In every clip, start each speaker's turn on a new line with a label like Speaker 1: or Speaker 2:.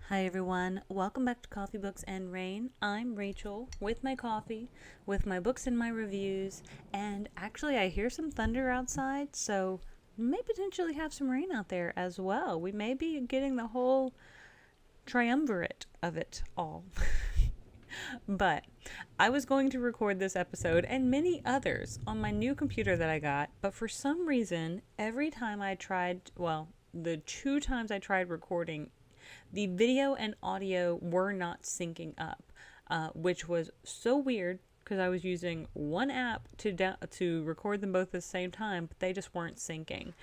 Speaker 1: Hi everyone, welcome back to Coffee Books and Rain. I'm Rachel with my coffee, with my books and my reviews, and actually I hear some thunder outside, so we may potentially have some rain out there as well. We may be getting the whole triumvirate of it all. But I was going to record this episode and many others on my new computer that I got, but for some reason, every time I tried, the two times I tried recording, the video and audio were not syncing up, which was so weird because I was using one app to record them both at the same time, but they just weren't syncing.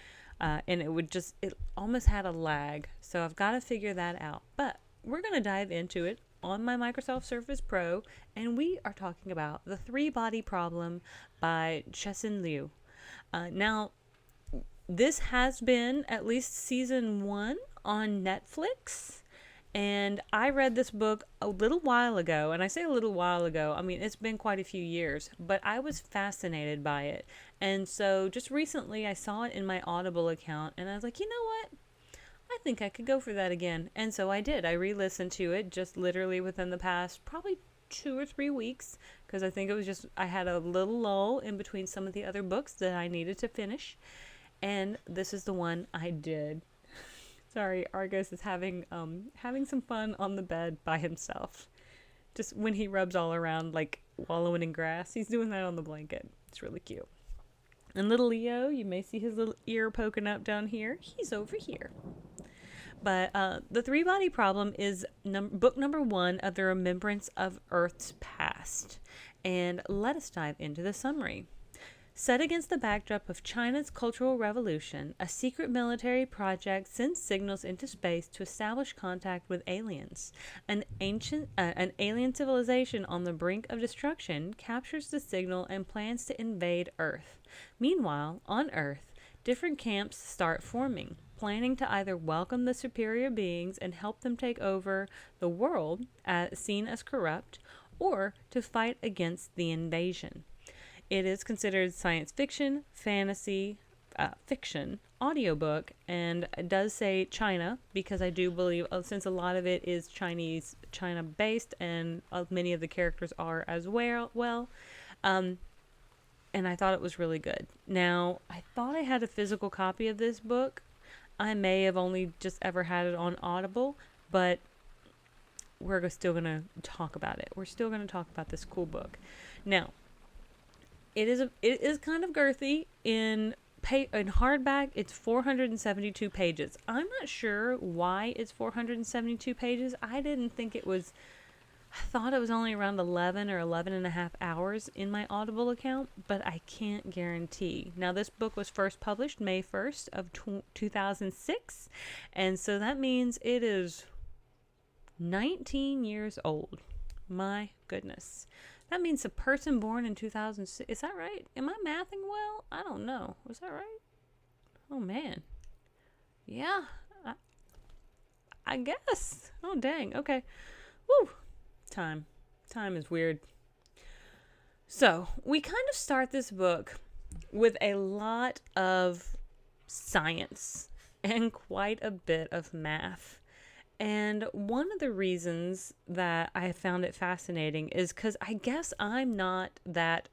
Speaker 1: And it almost had a lag. So I've got to figure that out. But we're going to dive into it on my Microsoft Surface Pro, and we are talking about The Three Body Problem by Cixin Liu. Now, this has been at least season 1 on Netflix. And I read this book a little while ago, and I say a little while ago, I mean, it's been quite a few years, but I was fascinated by it. And so just recently I saw it in my Audible account, and I was like, you know what? I think I could go for that again. And so I did. I re-listened to it just literally within the past probably 2 or 3 weeks, because I think it was just, I had a little lull in between some of the other books that I needed to finish. And this is the one I did. Sorry, Argos is having some fun on the bed by himself. Just when he rubs all around like wallowing in grass, he's doing that on the blanket. It's really cute. And little Leo, you may see his little ear poking up down here. He's over here. But The Three Body Problem is book number 1 of the Remembrance of Earth's Past. And let us dive into the summary. Set against the backdrop of China's Cultural Revolution, a secret military project sends signals into space to establish contact with aliens. An alien civilization on the brink of destruction captures the signal and plans to invade Earth. Meanwhile, on Earth, different camps start forming, planning to either welcome the superior beings and help them take over the world, seen as corrupt, or to fight against the invasion. It is considered science fiction, fantasy, fiction, audiobook, and it does say China because I do believe, since a lot of it is China based, and many of the characters are as well. And I thought it was really good. Now, I thought I had a physical copy of this book. I may have only just ever had it on Audible, but we're still going to talk about it. We're still going to talk about this cool book. Now, it is kind of girthy in hardback. It's 472 pages. I'm not sure why it's 472 pages. I thought it was only around 11 or 11 and a half hours in my Audible account, but I can't guarantee. Now, this book was first published May 1st of 2006, and so that means it is 19 years old. My goodness. That means a person born in 2006. Is that right? Am I mathing well? I don't know. Was that right? Oh, man. Yeah. I guess. Oh, dang. Okay. Woo. Time is weird. So, we kind of start this book with a lot of science and quite a bit of math. And one of the reasons that I found it fascinating is because I guess I'm not that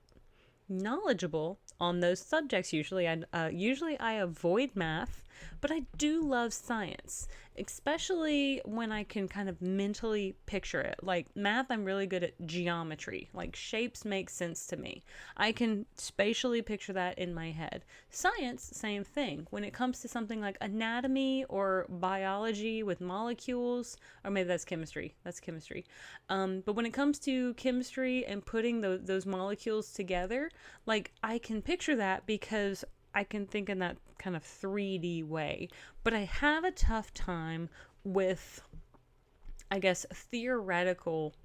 Speaker 1: knowledgeable on those subjects usually. Usually I avoid math, but I do love science, especially when I can kind of mentally picture it. Like math, I'm really good at geometry. Like shapes make sense to me. I can spatially picture that in my head. Science, same thing. When it comes to something like anatomy or biology with molecules, or maybe that's chemistry. But when it comes to chemistry and putting those molecules together, like I can picture that because I can think in that kind of 3D way. But I have a tough time with, I guess, theoretical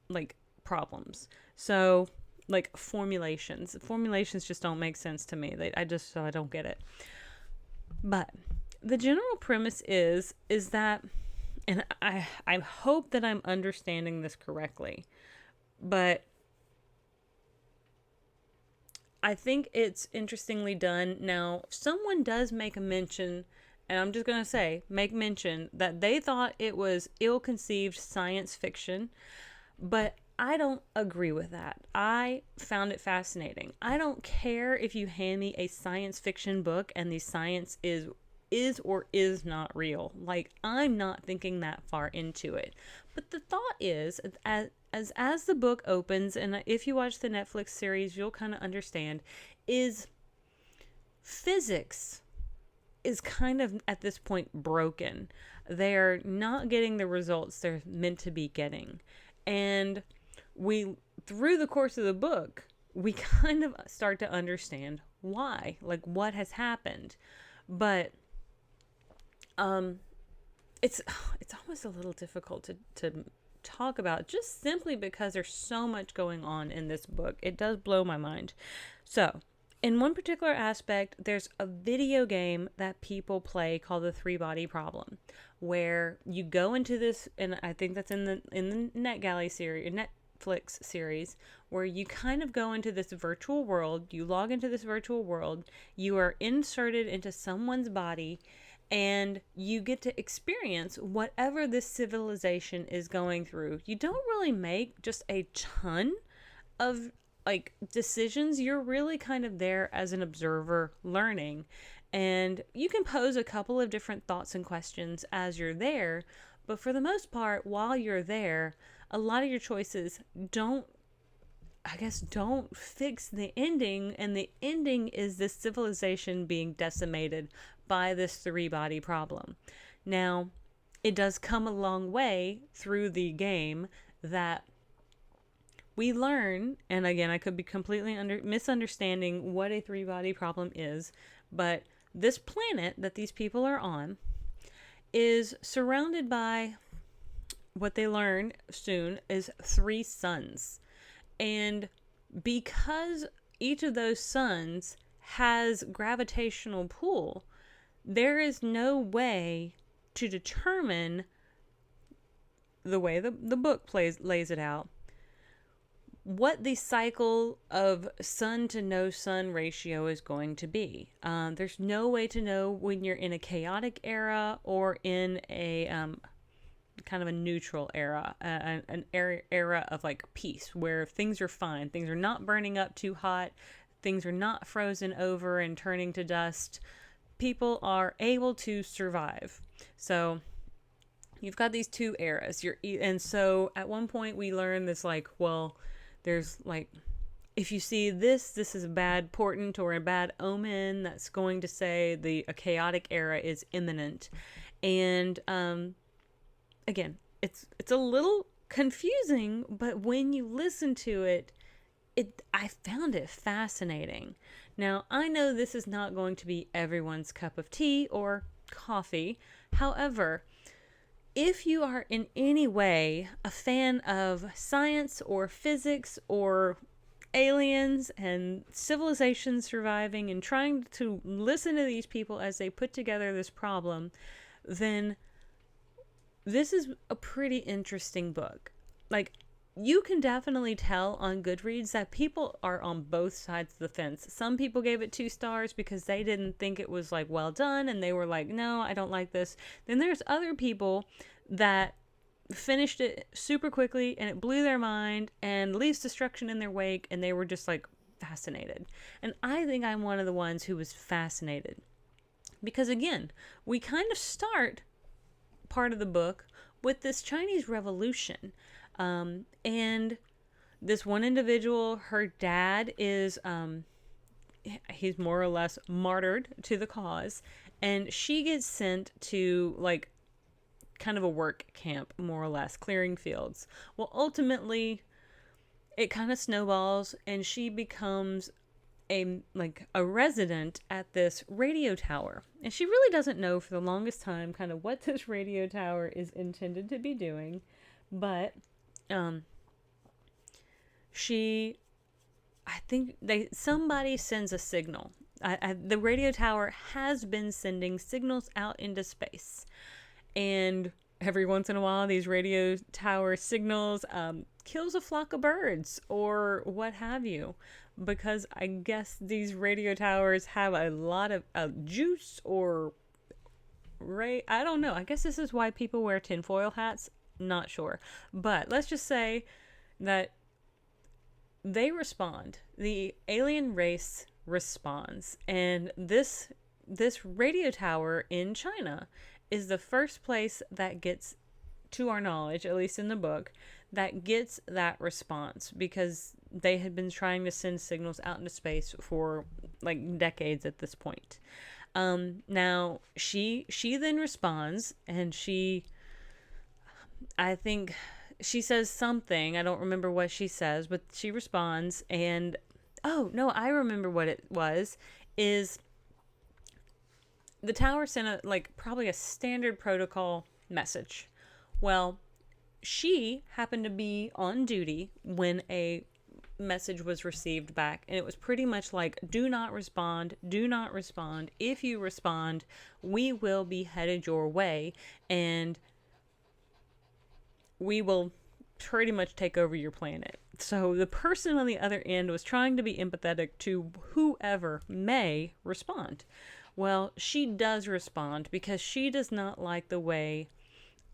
Speaker 1: like problems. So like formulations just don't make sense to me. I don't get it. But the general premise is that, and I hope that I'm understanding this correctly, but I think it's interestingly done. Now, someone does make a mention and I'm just going to say, make mention that they thought it was ill-conceived science fiction, but I don't agree with that. I found it fascinating. I don't care if you hand me a science fiction book and the science is or is not real. Like, I'm not thinking that far into it. But the thought is, as the book opens, and if you watch the Netflix series, you'll kind of understand, is physics is kind of at this point broken. They're not getting the results they're meant to be getting. And we, through the course of the book, we kind of start to understand why, like what has happened. But it's almost a little difficult to talk about, just simply because there's so much going on in this book. It does blow my mind. So, in one particular aspect, there's a video game that people play called the Three Body Problem, where you go into this, and I think that's in the NetGalley series, Netflix series, where you kind of go into this virtual world. You log into this virtual world. You are inserted into someone's body, and you get to experience whatever this civilization is going through. You don't really make just a ton of like decisions. You're really kind of there as an observer learning, and you can pose a couple of different thoughts and questions as you're there, but for the most part, while you're there, a lot of your choices don't fix the ending, and the ending is this civilization being decimated by this three body problem. Now, it does come a long way through the game that we learn, and again, I could be completely misunderstanding what a three body problem is, but this planet that these people are on is surrounded by, what they learn soon, is three suns. And because each of those suns has gravitational pull, there is no way to determine, the way the book lays it out, what the cycle of sun to no sun ratio is going to be. There's no way to know when you're in a chaotic era or in a kind of a neutral era, an era of like peace, where things are fine, things are not burning up too hot, things are not frozen over and turning to dust. People are able to survive. So you've got these two eras. And so at one point we learn this, like, well, there's like, if you see this is a bad portent or a bad omen that's going to say a chaotic era is imminent. And again, it's a little confusing, but when you listen to it, I found it fascinating. Now, I know this is not going to be everyone's cup of tea or coffee. However, if you are in any way a fan of science or physics or aliens and civilizations surviving and trying to listen to these people as they put together this problem, then this is a pretty interesting book. Like, you can definitely tell on Goodreads that people are on both sides of the fence. Some people gave it 2 stars because they didn't think it was like well done, and they were like, no, I don't like this. Then there's other people that finished it super quickly and it blew their mind and leaves destruction in their wake, and they were just like fascinated. And I think I'm one of the ones who was fascinated because, again, we kind of start part of the book with this Chinese Revolution. And this one individual, her dad is, he's more or less martyred to the cause, and she gets sent to like kind of a work camp, more or less, clearing fields. Well, ultimately, it kind of snowballs, and she becomes a resident at this radio tower. And she really doesn't know for the longest time kind of what this radio tower is intended to be doing, but I think somebody sends a signal. The radio tower has been sending signals out into space, and every once in a while these radio tower signals kills a flock of birds or what have you, because I guess these radio towers have a lot of juice or I don't know. I guess this is why people wear tinfoil hats. Not sure. But let's just say that they respond. The alien race responds. And this radio tower in China is the first place that gets, to our knowledge, at least in the book, that gets that response, because they had been trying to send signals out into space for like decades at this point. Now she then responds, and I think she says something. I don't remember what she says, but she responds, and oh no, I remember what it was. Is the tower sent a, like, probably a standard protocol message. Well, she happened to be on duty when a message was received back, and it was pretty much like, do not respond, do not respond. If you respond, we will be headed your way, and we will pretty much take over your planet. So the person on the other end was trying to be empathetic to whoever may respond. Well, she does respond, because she does not like the way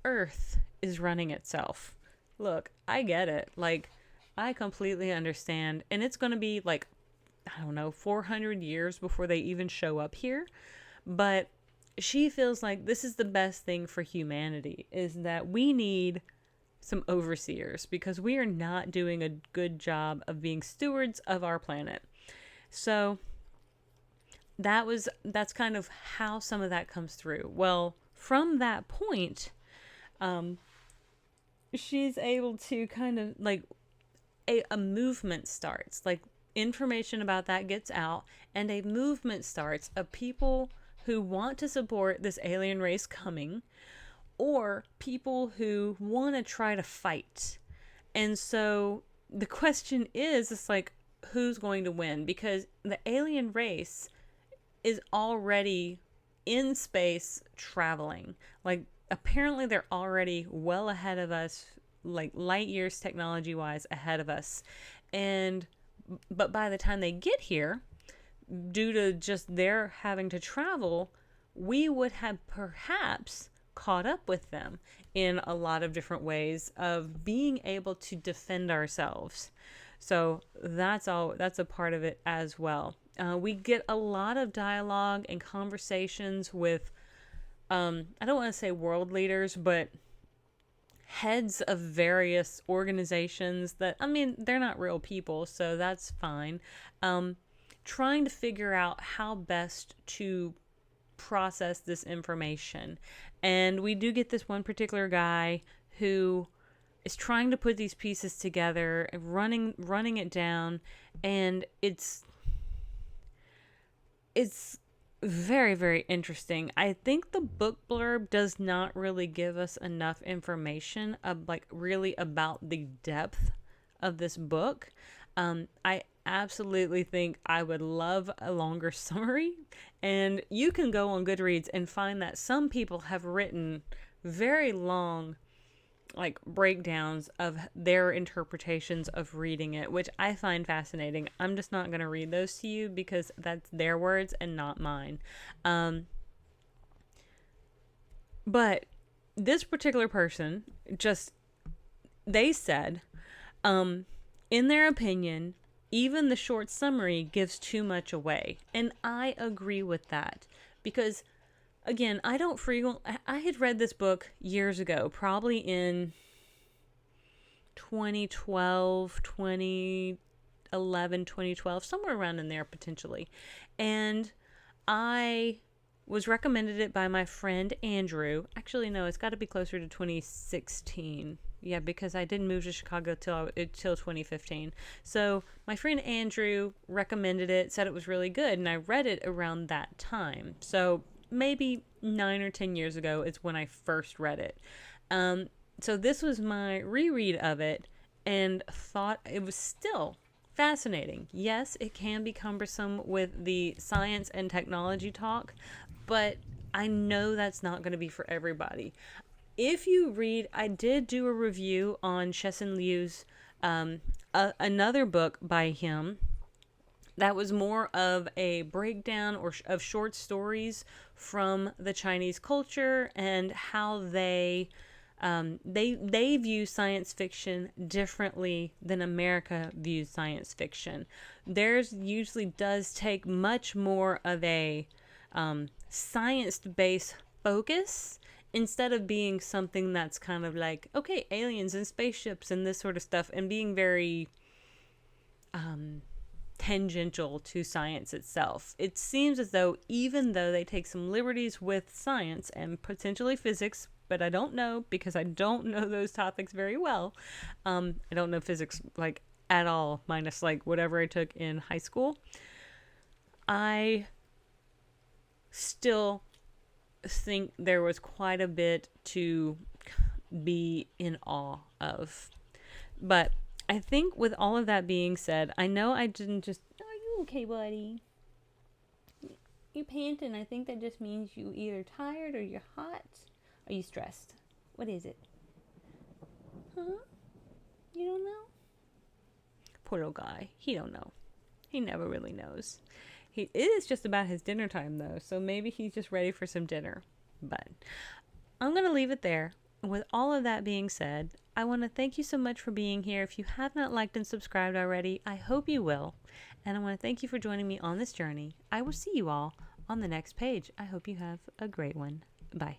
Speaker 1: Earth is running itself. Look, I get it. Like, I completely understand. And it's going to be like, I don't know, 400 years before they even show up here. But she feels like this is the best thing for humanity, is that we need some overseers, because we are not doing a good job of being stewards of our planet. So that's kind of how some of that comes through. Well, from that point, she's able to kind of like a movement starts, like information about that gets out, and a movement starts of people who want to support this alien race coming, or people who want to try to fight. And so the question is, it's like, who's going to win? Because the alien race is already in space traveling. Like, apparently they're already well ahead of us, like light years technology wise ahead of us. But by the time they get here, due to just their having to travel, we would have perhaps caught up with them in a lot of different ways of being able to defend ourselves. So that's a part of it as well. We get a lot of dialogue and conversations with, I don't want to say world leaders, but heads of various organizations that, I mean, they're not real people, so that's fine. Trying to figure out how best to process this information. And we do get this one particular guy who is trying to put these pieces together, running it down, and it's very, very interesting. I think the book blurb does not really give us enough information really about the depth of this book. I absolutely think I would love a longer summary, and you can go on Goodreads and find that some people have written very long like breakdowns of their interpretations of reading it, which I find fascinating. I'm just not going to read those to you because that's their words and not mine. But this particular person they said, in their opinion, even the short summary gives too much away. And I agree with that, because again, I had read this book years ago, probably in 2012, 2011, 2012, somewhere around in there potentially. And I was recommended it by my friend Andrew. Actually, no, it's got to be closer to 2016. Yeah, because I didn't move to Chicago till 2015. So my friend Andrew recommended it, said it was really good, and I read it around that time. So maybe 9 or 10 years ago is when I first read it. So this was my reread of it, and thought it was still fascinating. Yes, it can be cumbersome with the science and technology talk, but I know that's not going to be for everybody. If you read, I did do a review on Cixin Liu's another book by him That was more of a breakdown of short stories from the Chinese culture and how they view science fiction differently than America views science fiction. Theirs usually does take much more of a science-based focus instead of being something that's kind of like, okay, aliens and spaceships and this sort of stuff, and being very tangential to science itself. It seems as though, even though they take some liberties with science and potentially physics, but I don't know because I don't know those topics very well. I don't know physics like at all, minus like whatever I took in high school. I still think there was quite a bit to be in awe of. But I think with all of that being said, I know I didn't just. Are you okay, buddy? You panting. I think that just means you either tired or you're hot. Are you stressed? What is it? Huh? You don't know? Poor little guy. He don't know. He never really knows. It is just about his dinner time though, so maybe he's just ready for some dinner. But I'm going to leave it there. With all of that being said, I want to thank you so much for being here. If you have not liked and subscribed already, I hope you will. And I want to thank you for joining me on this journey. I will see you all on the next page. I hope you have a great one. Bye.